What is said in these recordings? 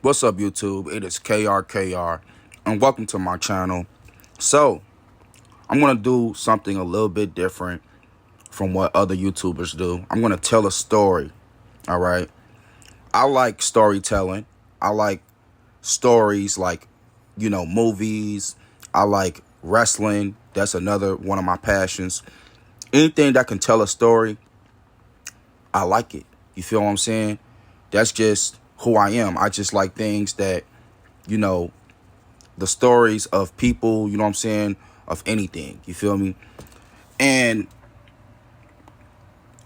What's up, YouTube? It is KRKR, and welcome to my channel. So, I'm going to do something a little bit different from what other YouTubers do. I'm going to tell a story, all right? I like storytelling. I like stories like, movies. I like wrestling. That's another one of my passions. Anything that can tell a story, I like it. You feel what I'm saying? That's just who I am. I just like things that, the stories of people, you know what I'm saying, of anything. You feel me? And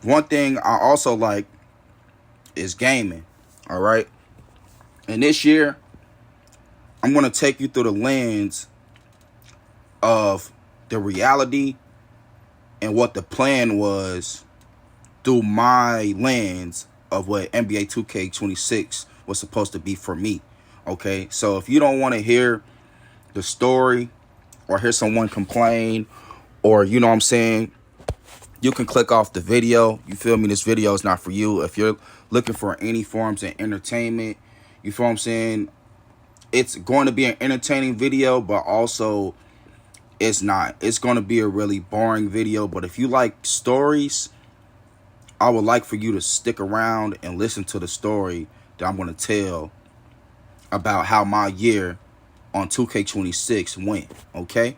one thing I also like is gaming, all right? And this year, I'm going to take you through the lens of the reality and what the plan was through my lens of what NBA 2K26 was supposed to be for me, okay? So if you don't want to hear the story or hear someone complain or, you know what I'm saying, you can click off the video. You feel me? This video is not for you. If you're looking for any forms of entertainment, you feel what I'm saying, it's going to be an entertaining video, but also it's not. It's going to be a really boring video. But if you like stories, I would like for you to stick around and listen to the story that I'm going to tell about how my year on 2K26 went, okay?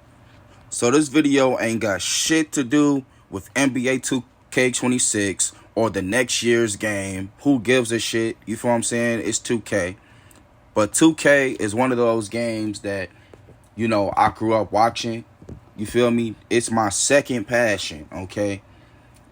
So this video ain't got shit to do with NBA 2K26 or the next year's game. Who gives a shit? You feel what I'm saying? It's 2K. But 2K is one of those games that, I grew up watching. You feel me? It's my second passion, okay?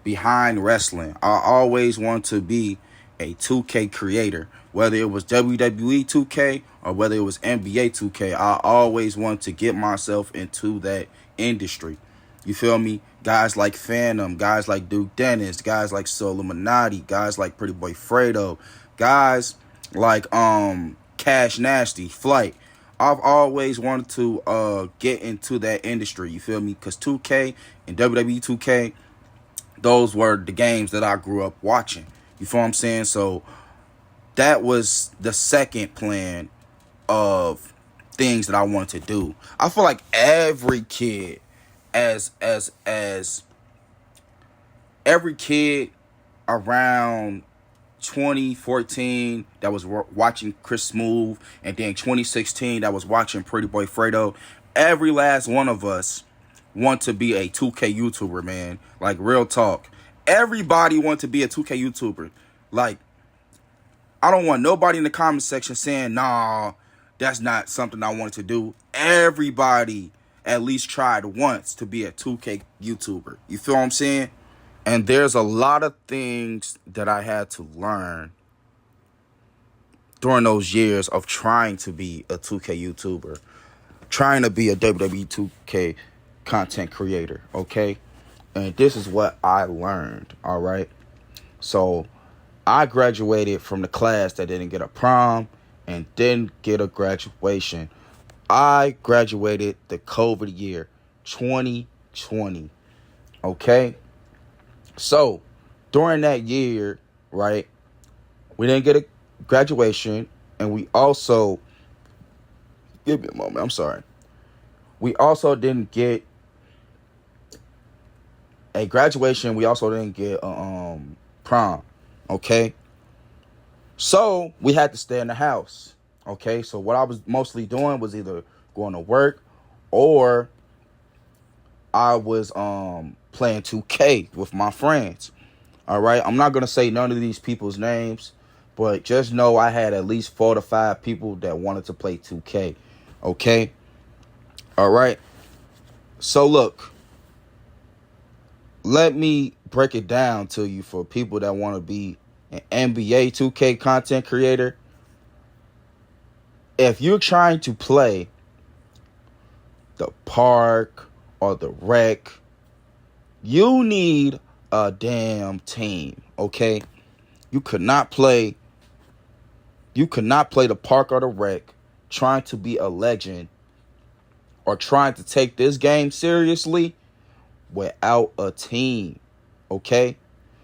Behind wrestling. I always want to be a 2K creator. Whether it was WWE 2K or whether it was NBA 2K, I always want to get myself into that industry. You feel me? Guys like Phantom, guys like Duke Dennis, guys like Soluminati, guys like Pretty Boy Fredo, guys like Cash Nasty, Flight. I've always wanted to get into that industry. You feel me? Because 2K and WWE 2K, those were the games that I grew up watching. You feel what I'm saying? So that was the second plan of things that I wanted to do. I feel like every kid, as every kid around 2014 that was watching Chris Smooth, and then 2016 that was watching Pretty Boy Fredo, every last one of us want to be a 2K YouTuber, man. Like, real talk. Everybody want to be a 2K YouTuber. Like, I don't want nobody in the comment section saying, nah, that's not something I wanted to do. Everybody at least tried once to be a 2K YouTuber. You feel what I'm saying? And there's a lot of things that I had to learn during those years of trying to be a 2K YouTuber, trying to be a WWE 2K content creator, okay? And this is what I learned, all right? So I graduated from the class that didn't get a prom and didn't get a graduation. I graduated the COVID year, 2020, okay? So during that year, right, we didn't get a graduation, and we also, give me a moment, I'm sorry. We also didn't get a graduation. We also didn't get a prom, okay? So we had to stay in the house, okay? So what I was mostly doing was either going to work or I was playing 2K with my friends, all right? I'm not going to say none of these people's names, but just know I had at least 4 to 5 people that wanted to play 2K, okay? All right? So look, let me break it down to you for people that want to be an NBA 2K content creator. If you're trying to play the park or the rec, you need a damn team, okay? You could not play the park or the rec trying to be a legend or trying to take this game seriously without a team, okay?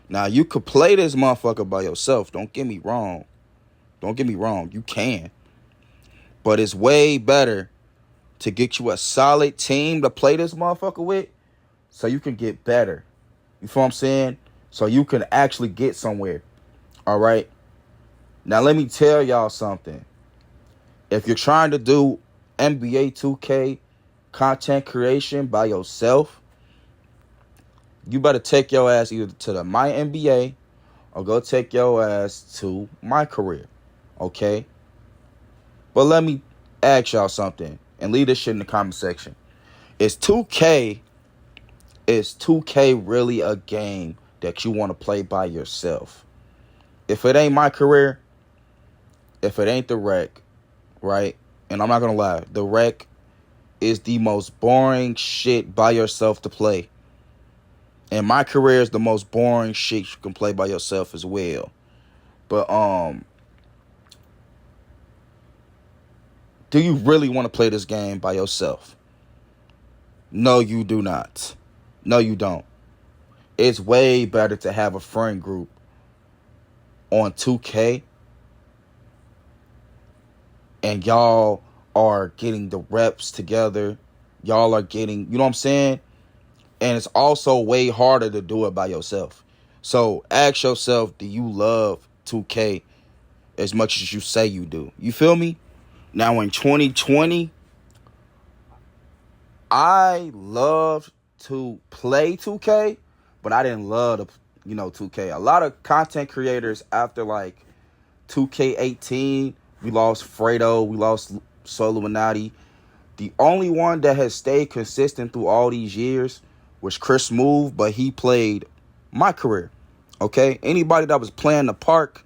Now, you could play this motherfucker by yourself. Don't get me wrong. You can. But it's way better to get you a solid team to play this motherfucker with so you can get better. You feel what I'm saying? So you can actually get somewhere. All right? Now, let me tell y'all something. If you're trying to do NBA 2K content creation by yourself, you better take your ass either to the My NBA or go take your ass to My Career. Okay? But let me ask y'all something and leave this shit in the comment section. Is 2K really a game that you want to play by yourself? If it ain't My Career, if it ain't the Rec, right? And I'm not going to lie, the Rec is the most boring shit by yourself to play. And My Career is the most boring shit you can play by yourself as well. But do you really want to play this game by yourself? No, you do not. No, you don't. It's way better to have a friend group on 2K and y'all are getting the reps together. Y'all are getting, you know what I'm saying? And it's also way harder to do it by yourself. So ask yourself, do you love 2K as much as you say you do? You feel me? Now in 2020, I love to play 2K, but I didn't love to, 2K. A lot of content creators after like 2K18, we lost Fredo, we lost Soluminati. The only one that has stayed consistent through all these years was Chris Smooth, but he played My Career. Okay? Anybody that was playing the park,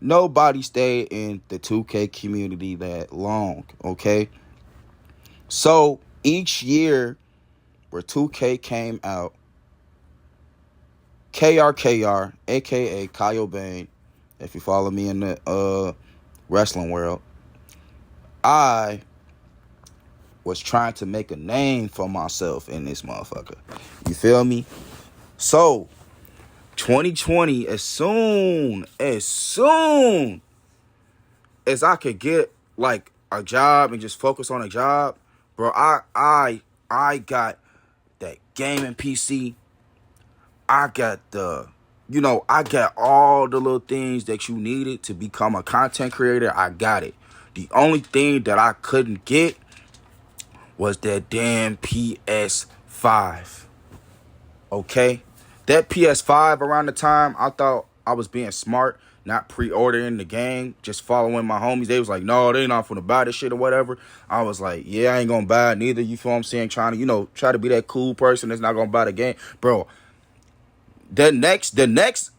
nobody stayed in the 2K community that long. Okay? So each year where 2K came out, KRKR, aka Kyle Bane, if you follow me in the wrestling world, I was trying to make a name for myself in this motherfucker. You feel me? So 2020, as soon as I could get like a job and just focus on a job, bro, I got that gaming PC. I got I got all the little things that you needed to become a content creator. I got it. The only thing that I couldn't get was that damn PS5. Okay? That PS5 around the time, I thought I was being smart, not pre-ordering the game, just following my homies. They was like, no, they not finna buy this shit or whatever. I was like, yeah, I ain't gonna buy it neither. You feel what I'm saying? Trying to, try to be that cool person that's not gonna buy the game. Bro, the next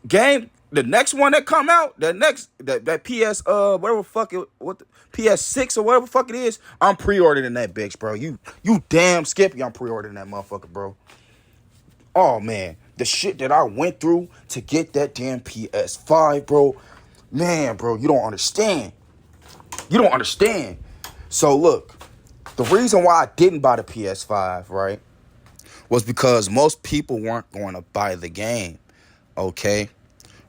game, the next one that come out, that PS whatever fuck it, what the, PS6 or whatever fuck it is, I'm pre-ordering that bitch, bro. You damn Skippy, I'm pre-ordering that motherfucker, bro. Oh man, the shit that I went through to get that damn PS5, bro. Man, bro, you don't understand. You don't understand. So look, the reason why I didn't buy the PS5, right, was because most people weren't going to buy the game. Okay?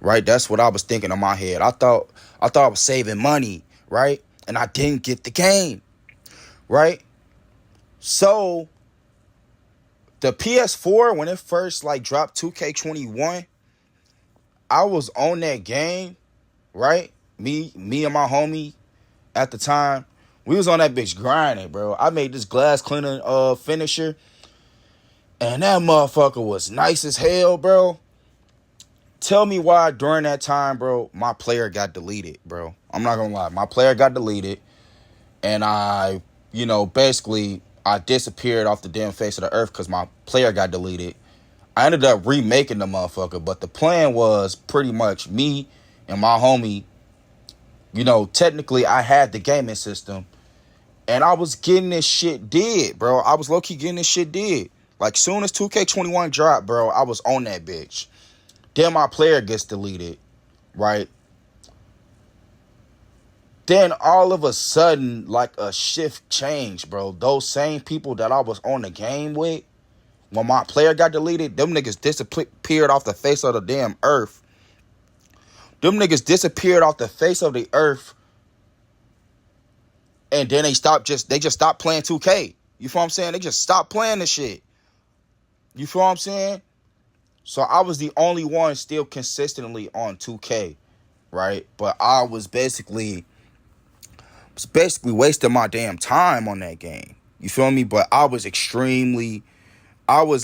Right? That's what I was thinking in my head. I thought I was saving money, right? And I didn't get the game. Right? So the PS4, when it first dropped 2K21, I was on that game, right? Me and my homie at the time, we was on that bitch grinding, bro. I made this glass cleaner finisher, and that motherfucker was nice as hell, bro. Tell me why during that time, bro, my player got deleted, bro. I'm not gonna lie. My player got deleted, and I disappeared off the damn face of the earth because my player got deleted. I ended up remaking the motherfucker, but the plan was pretty much me and my homie, technically I had the gaming system, and I was getting this shit did, bro. I was low-key getting this shit did. Like, soon as 2K21 dropped, bro, I was on that bitch. Then my player gets deleted, right? Then all of a sudden, a shift changed, bro. Those same people that I was on the game with, when my player got deleted, them niggas disappeared off the face of the damn earth. Them niggas disappeared off the face of the earth. And then they just stopped playing 2K. You feel what I'm saying? They just stopped playing the shit. You feel what I'm saying? So I was the only one still consistently on 2K, right? But I was basically wasting my damn time on that game. You feel me? But I was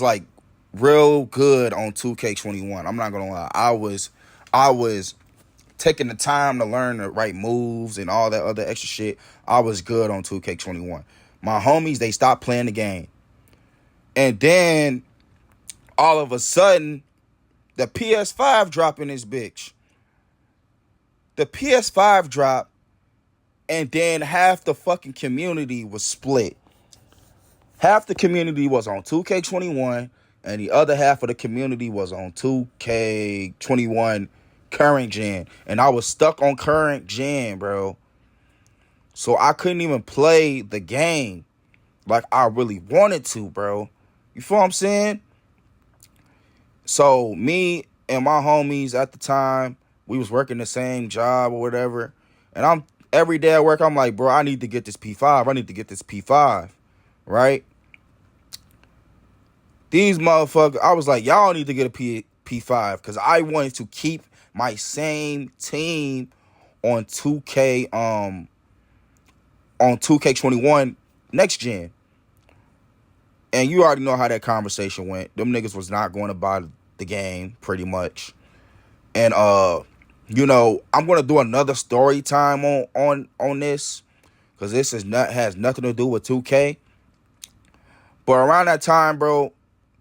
like real good on 2K21. I'm not gonna lie. I was taking the time to learn the right moves and all that other extra shit. I was good on 2K21. My homies, they stopped playing the game. And then all of a sudden, the PS5 dropped in this bitch. The PS5 dropped, and then half the fucking community was split. Half the community was on 2K21, and the other half of the community was on 2K21 current gen. And I was stuck on current gen, bro. So I couldn't even play the game like I really wanted to, bro. You feel what I'm saying? So me and my homies at the time, we was working the same job or whatever. And I'm every day at work, I'm like, bro, I need to get this P5. I need to get this P5. Right? These motherfuckers, I was like, y'all need to get a P5 because I wanted to keep my same team on 2K21 next gen. And you already know how that conversation went. Them niggas was not going to buy the game, pretty much. And you know, I'm gonna do another story time on this, because this has nothing to do with 2K. But around that time, bro,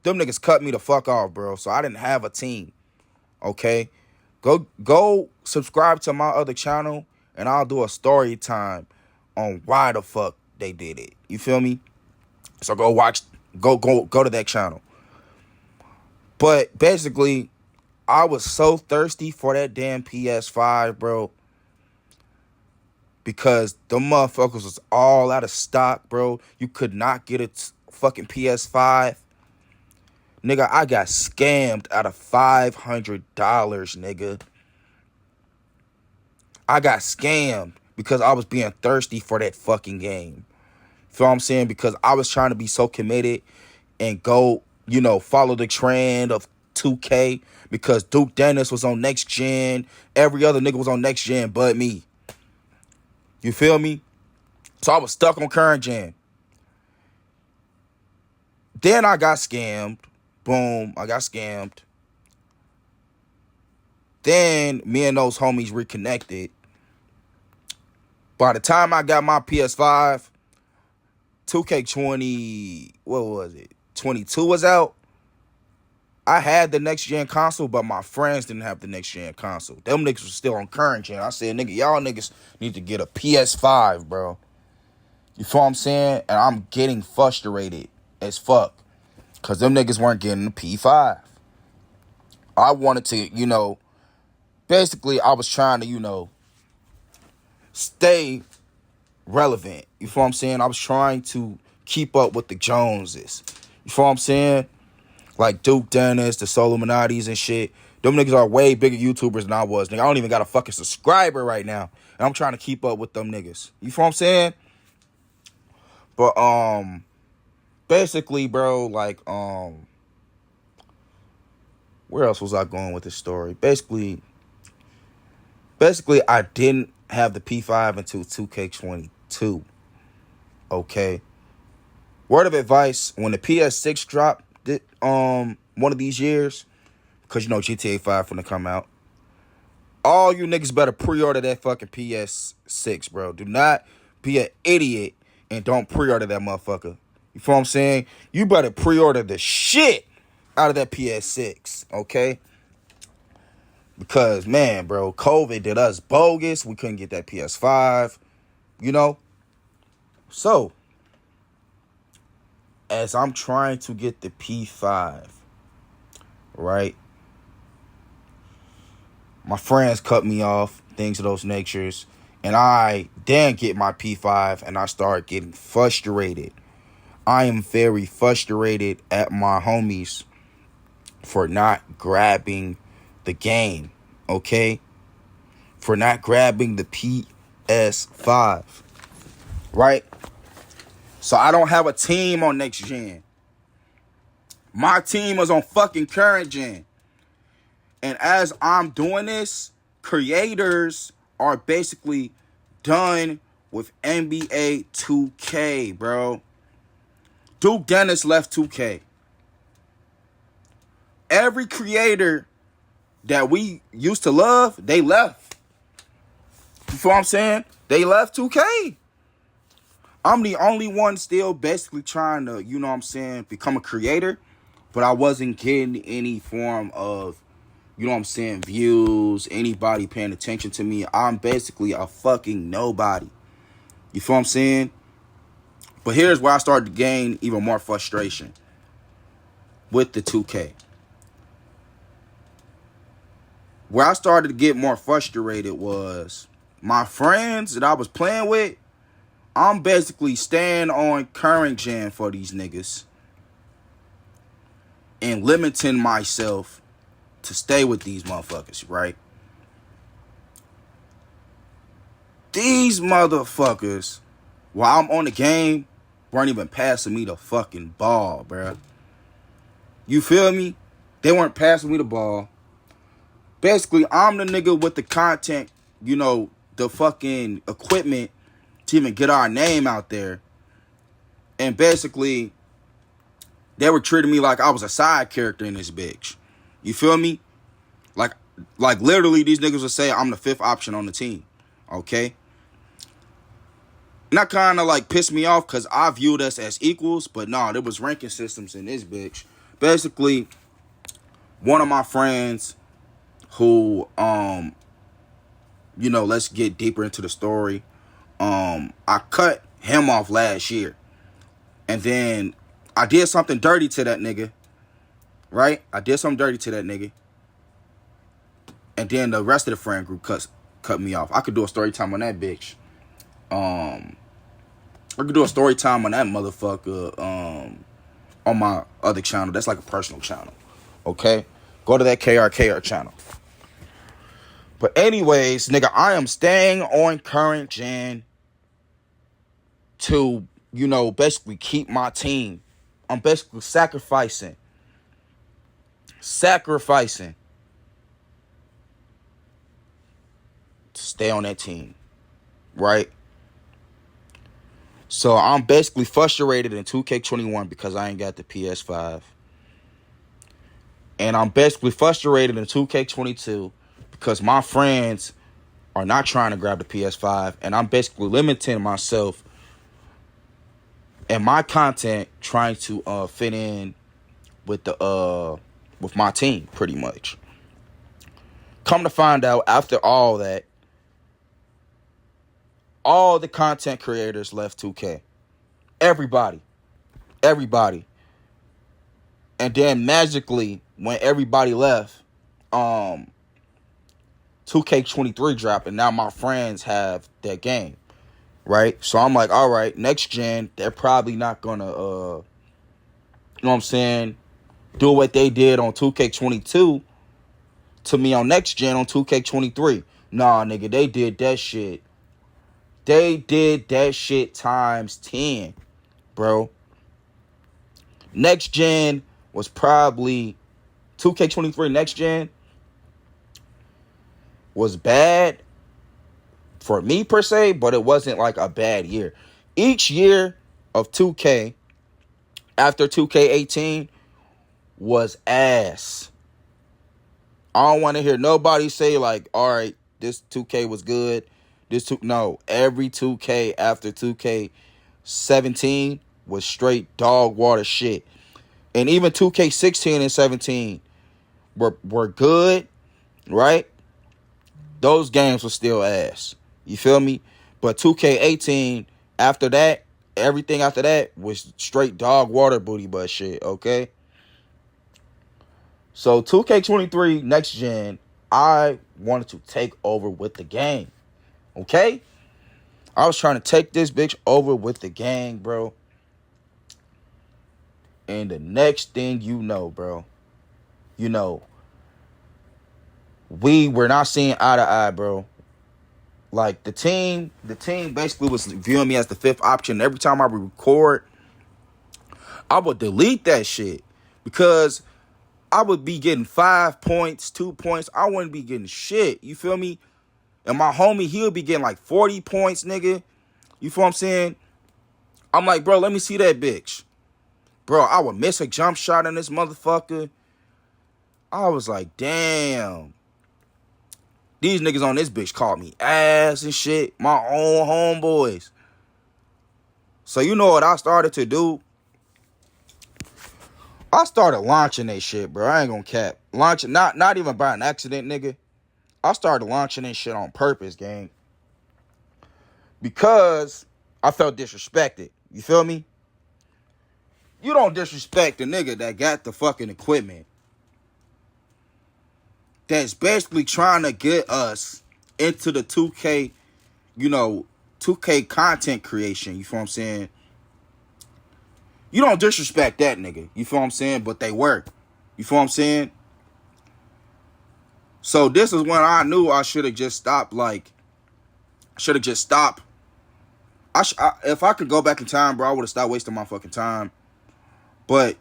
them niggas cut me the fuck off, bro. So I didn't have a team. Okay? Go subscribe to my other channel, and I'll do a story time on why the fuck they did it. You feel me? So go to that channel. But basically, I was so thirsty for that damn PS5, bro. Because the motherfuckers was all out of stock, bro. You could not get a fucking PS5. Nigga, I got scammed out of $500, nigga. I got scammed because I was being thirsty for that fucking game. Feel what I'm saying? Because I was trying to be so committed and go, you know, follow the trend of 2K, because Duke Dennis was on next gen. Every other nigga was on next gen but me. You feel me? So I was stuck on current gen. Then I got scammed. Boom, I got scammed. Then me and those homies reconnected. By the time I got my PS5, 2K20, what was it? 22 was out. I had the next gen console, but my friends didn't have the next gen console. Them niggas was still on current gen. I said, nigga, y'all niggas need to get a PS5, bro. You feel what I'm saying? And I'm getting frustrated as fuck, because them niggas weren't getting the P5. I wanted to, you know, basically I was trying to, you know, stay relevant. You feel what I'm saying? I was trying to keep up with the Joneses. You feel what I'm saying? Like Duke Dennis, the Solomonatis and shit. Them niggas are way bigger YouTubers than I was. Nigga, I don't even got a fucking subscriber right now. And I'm trying to keep up with them niggas. You feel what I'm saying? But, basically, bro, like, where else was I going with this story? Basically, I didn't have the P5 until 2K22. Okay? Word of advice, when the PS6 dropped, one of these years, because you know GTA 5 finna come out, all you niggas better pre-order that fucking PS6, bro. Do not be an idiot and don't pre-order that motherfucker. You feel what I'm saying? You better pre-order the shit out of that PS6, okay? Because, man, bro, COVID did us bogus. We couldn't get that PS5, you know? So, as I'm trying to get the P5, right? My friends cut me off, things of those natures. And I then get my P5 and I start getting frustrated. I am very frustrated at my homies for not grabbing the game, okay? For not grabbing the PS5. right? So I don't have a team on next gen. My team is on fucking current gen. And as I'm doing this, creators are basically done with NBA 2K, bro. Duke Dennis left 2K. Every creator that we used to love, they left. You feel what I'm saying? They left 2K. I'm the only one still basically trying to, you know what I'm saying, become a creator. But I wasn't getting any form of, you know what I'm saying, views, anybody paying attention to me. I'm basically a fucking nobody. You feel what I'm saying? But here's where I started to gain even more frustration with the 2K. Where I started to get more frustrated was my friends that I was playing with. I'm basically staying on current gen for these niggas and limiting myself to stay with these motherfuckers, right? These motherfuckers, while I'm on the game, weren't even passing me the fucking ball, bruh. You feel me? They weren't passing me the ball. Basically, I'm the nigga with the content, you know, the fucking equipment to even get our name out there. And basically, they were treating me like I was a side character in this bitch. You feel me? Like literally, these niggas would say I'm the fifth option on the team. Okay? And that kind of like pissed me off because I viewed us as equals. But no, there was ranking systems in this bitch. Basically, one of my friends who, you know, let's get deeper into the story. I cut him off last year. And then I did something dirty to that nigga. Right? I did something dirty to that nigga. And then the rest of the friend group cut me off. I could do a story time on that bitch. I could do a story time on that motherfucker on my other channel. That's like a personal channel. Okay? Go to that KRKR channel. But anyways, nigga, I am staying on current gen to, you know, basically keep my team. I'm basically sacrificing to stay on that team. Right? So I'm basically frustrated in 2K21 because I ain't got the PS5. And I'm basically frustrated in 2K22 because my friends are not trying to grab the PS5. And I'm basically limiting myself and my content trying to fit in with the with my team, pretty much. Come to find out, after all that, all the content creators left 2K. Everybody. And then magically, when everybody left, 2K23 dropped, and now my friends have that game, right? So I'm like, all right, next gen, they're probably not gonna, you know what I'm saying, do what they did on 2K22 to me on next gen on 2K23. Nah, nigga, they did that shit. They did that shit times 10, bro. Next gen was probably 2K23 next gen was bad for me per se, but it wasn't like a bad year. Each year of 2K after 2K18 was ass. I don't want to hear nobody say like, all right, this 2K was good. No, every 2K after 2K17 was straight dog water shit. And even 2K16 and 17 were good, right? Those games were still ass. You feel me? But 2K18, after that, everything after that was straight dog water booty butt shit, okay? So 2K23 next gen, I wanted to take over with the game, okay? I was trying to take this bitch over with the gang, bro. And the next thing you know, bro, you know, we were not seeing eye to eye, bro. Like the team basically was viewing me as the fifth option. Every time I would record, I would delete that shit because I would be getting 5 points, 2 points. I wouldn't be getting shit. You feel me? And my homie, he would be getting like 40 points, nigga. You feel what I'm saying? I'm like, bro, let me see that bitch. Bro, I would miss a jump shot in this motherfucker. I was like, damn. These niggas on this bitch called me ass and shit. My own homeboys. So you know what I started to do? I started launching that shit, bro. I ain't gonna cap. Launching, not even by an accident, nigga. I started launching that shit on purpose, gang. Because I felt disrespected. You feel me? You don't disrespect the nigga that got the fucking equipment. That's basically trying to get us into the 2K, 2K content creation. You feel what I'm saying? You don't disrespect that nigga. You feel what I'm saying? But they work. You feel what I'm saying? So this is when I knew I should have just stopped. If I could go back in time, bro, I would have stopped wasting my fucking time. But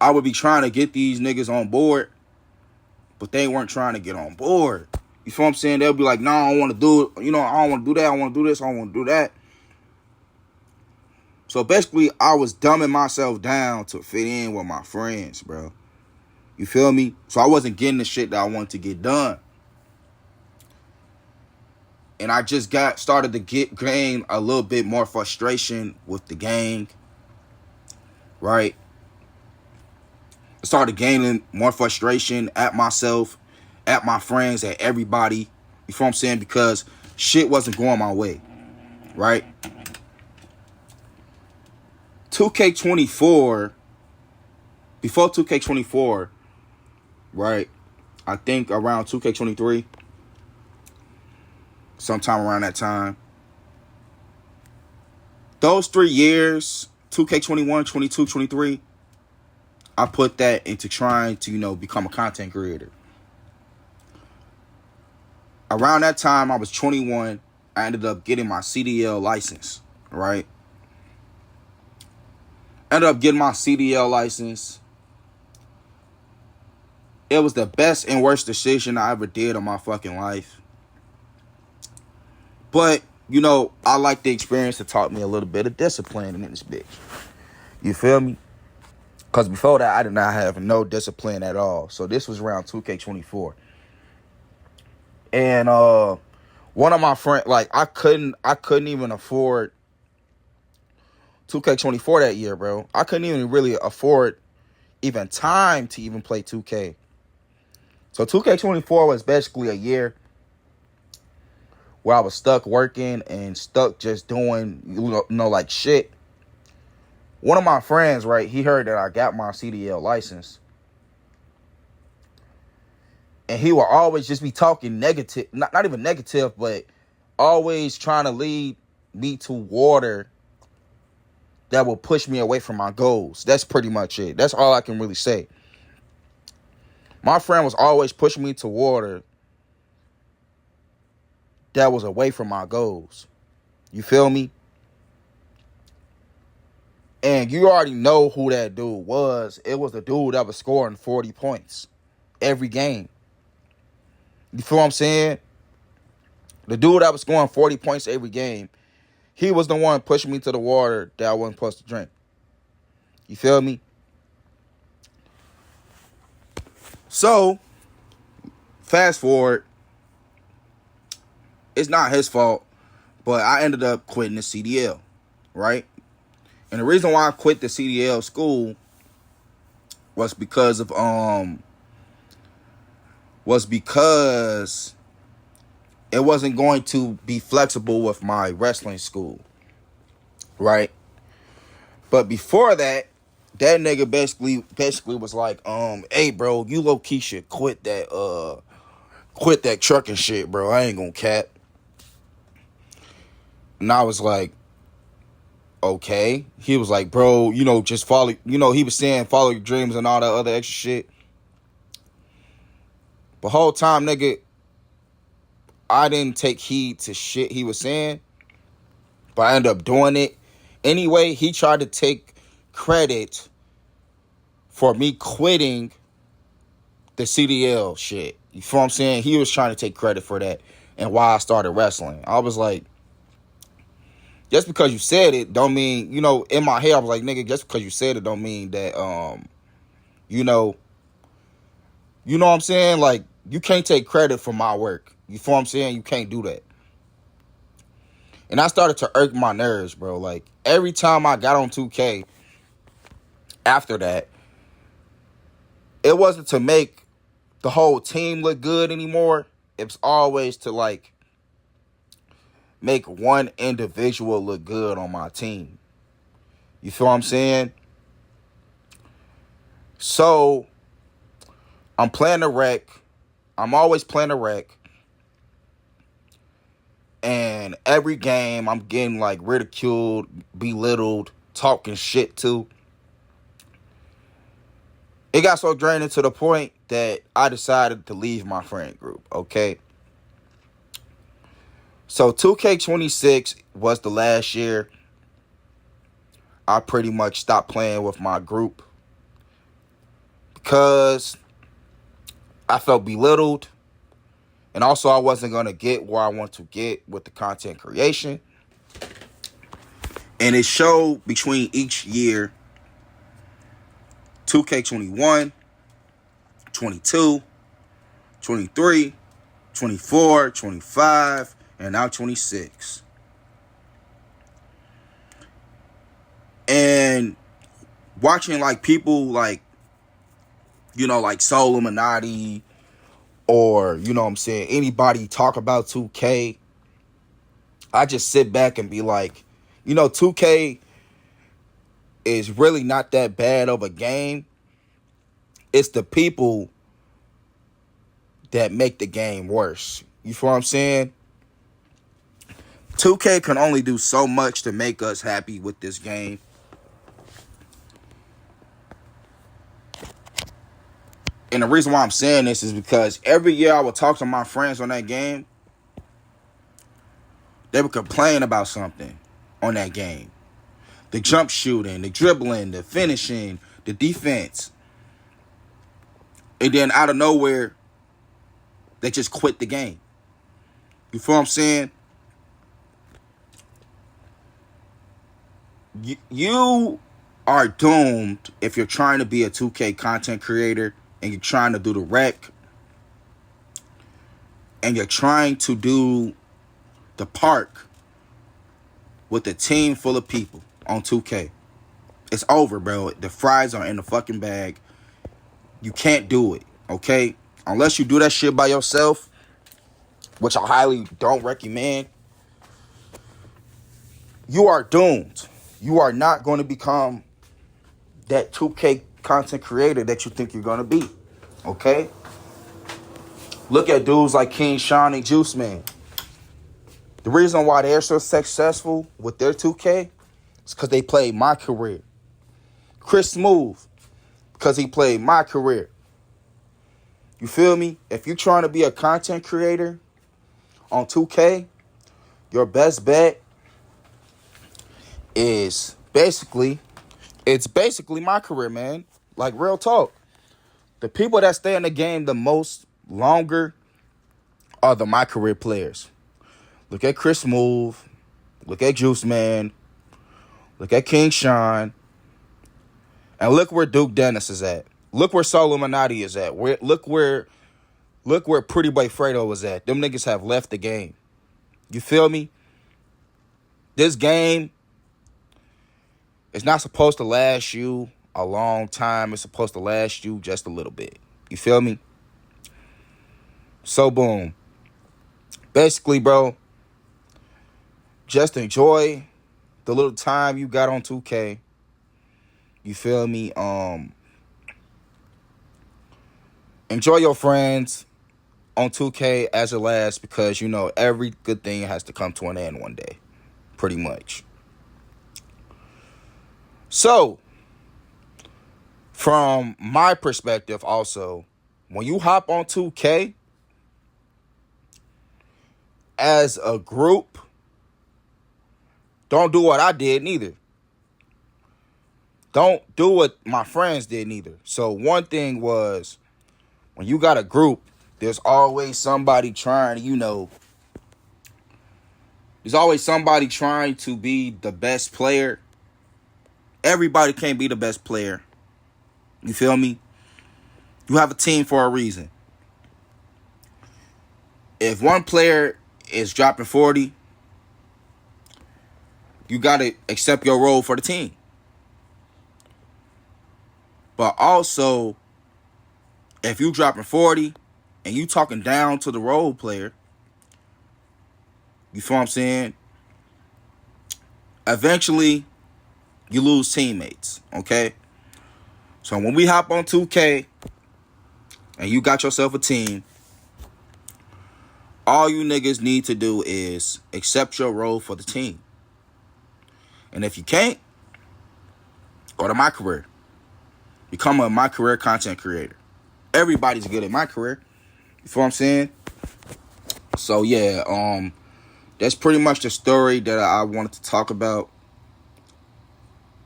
I would be trying to get these niggas on board. But they weren't trying to get on board. You feel what I'm saying? They'll be like, no, I don't want to do it. I don't want to do that. I want to do this. I don't want to do that. So basically, I was dumbing myself down to fit in with my friends, bro. You feel me? So I wasn't getting the shit that I wanted to get done. And I just started to gain a little bit more frustration with the gang. Right? I started gaining more frustration at myself, at my friends, at everybody. You feel what I'm saying? Because shit wasn't going my way. Right? 2K24, before 2K24, right? I think around 2K23, sometime around that time. Those 3 years, 2K21, 22, 23, I put that into trying to, become a content creator. Around that time, I was 21. I ended up getting my CDL license, right? Ended up getting my CDL license. It was the best and worst decision I ever did in my fucking life. But, I like the experience that taught me a little bit of discipline in this bitch. You feel me? Because before that, I did not have no discipline at all. So this was around 2K24. And one of my friends, I couldn't even afford 2K24 that year, bro. I couldn't even really afford even time to even play 2K. So 2K24 was basically a year where I was stuck working and stuck just doing, shit. One of my friends, right, he heard that I got my CDL license. And he will always just be talking negative, not even negative, but always trying to lead me to water that will push me away from my goals. That's pretty much it. That's all I can really say. My friend was always pushing me to water that was away from my goals. You feel me? And you already know who that dude was. It was the dude that was scoring 40 points every game. You feel what I'm saying? The dude that was scoring 40 points every game, he was the one pushing me to the water that I wasn't supposed to drink. You feel me? So, fast forward. It's not his fault, but I ended up quitting the CDL, right? And the reason why I quit the CDL school was because it wasn't going to be flexible with my wrestling school, right? But before that nigga basically was like, hey bro, you low key should quit that trucking shit, bro. I ain't gonna cap. And I was like, okay. He was like, bro, just follow, he was saying follow your dreams and all that other extra shit. But whole time, nigga, I didn't take heed to shit he was saying, but I ended up doing it. Anyway, he tried to take credit for me quitting the CDL shit. You feel what I'm saying? He was trying to take credit for that and why I started wrestling. I was like, just because you said it don't mean, in my head I was like, nigga, just because you said it don't mean that, you know what I'm saying? Like, you can't take credit for my work. You feel what I'm saying? You can't do that. And I started to irk my nerves, bro. Like, every time I got on 2K after that, it wasn't to make the whole team look good anymore. It was always to, like, make one individual look good on my team. You feel what I'm saying? So, I'm playing the rec. I'm always playing the rec. And every game, I'm getting, like, ridiculed, belittled, talking shit to. It got so draining to the point that I decided to leave my friend group, okay? So 2K26 was the last year I pretty much stopped playing with my group because I felt belittled, and also I wasn't going to get where I want to get with the content creation. And it showed between each year, 2K21, 22, 23, 24, 25, and now 26. And watching, like, people like, like Soul Illuminati or, what I'm saying, anybody talk about 2K, I just sit back and be like, 2K is really not that bad of a game. It's the people that make the game worse. You feel what I'm saying? 2K can only do so much to make us happy with this game. And the reason why I'm saying this is because every year I would talk to my friends on that game. They would complain about something on that game. The jump shooting, the dribbling, the finishing, the defense. And then out of nowhere, they just quit the game. You feel what I'm saying? You are doomed if you're trying to be a 2K content creator and you're trying to do the rec and you're trying to do the park with a team full of people on 2K. It's over, bro. The fries are in the fucking bag. You can't do it, okay? Unless you do that shit by yourself, which I highly don't recommend, you are doomed. You are not going to become that 2K content creator that you think you're going to be, okay? Look at dudes like King Sean and Juice Man. The reason why they're so successful with their 2K is because they played My Career. Chris Smooth, because he played My Career. You feel me? If you're trying to be a content creator on 2K, your best bet is basically My Career, man. Like, real talk. The people that stay in the game the most longer are the My Career players. Look at Chris Smooth. Look at Juice Man. Look at King Sean. And look where Duke Dennis is at. Look where Soul Illuminati is at. Look where Pretty Boy Fredo is at. Them niggas have left the game. You feel me? This game is not supposed to last you a long time. It's supposed to last you just a little bit. You feel me? So, boom. Basically, bro, just enjoy the little time you got on 2K. You feel me? Enjoy your friends on 2K as it lasts, because every good thing has to come to an end one day, pretty much. So, from my perspective also, when you hop on 2K, as a group, don't do what I did neither. Don't do what my friends did neither. So one thing was, when you got a group, there's always somebody trying, there's always somebody trying to be the best player. Everybody can't be the best player. You feel me? You have a team for a reason. If one player is dropping 40, you got to accept your role for the team. But also, if you dropping 40 and you talking down to the role player, you feel what I'm saying? Eventually, you lose teammates, okay? So when we hop on 2K and you got yourself a team, all you niggas need to do is accept your role for the team. And if you can't, go to my career. Become a my career content creator. Everybody's good at my career. You feel what I'm saying? So yeah, that's pretty much the story that I wanted to talk about.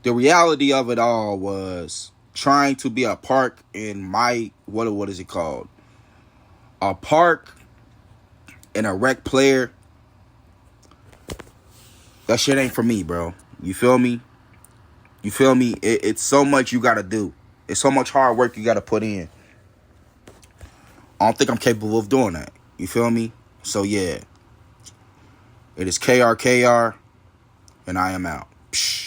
The reality of it all was trying to be a park in my, what is it called? A park and a rec player. That shit ain't for me, bro. You feel me? It's so much you gotta do. It's so much hard work you gotta put in. I don't think I'm capable of doing that. You feel me? So yeah. It is KRKR, and I am out. Psh.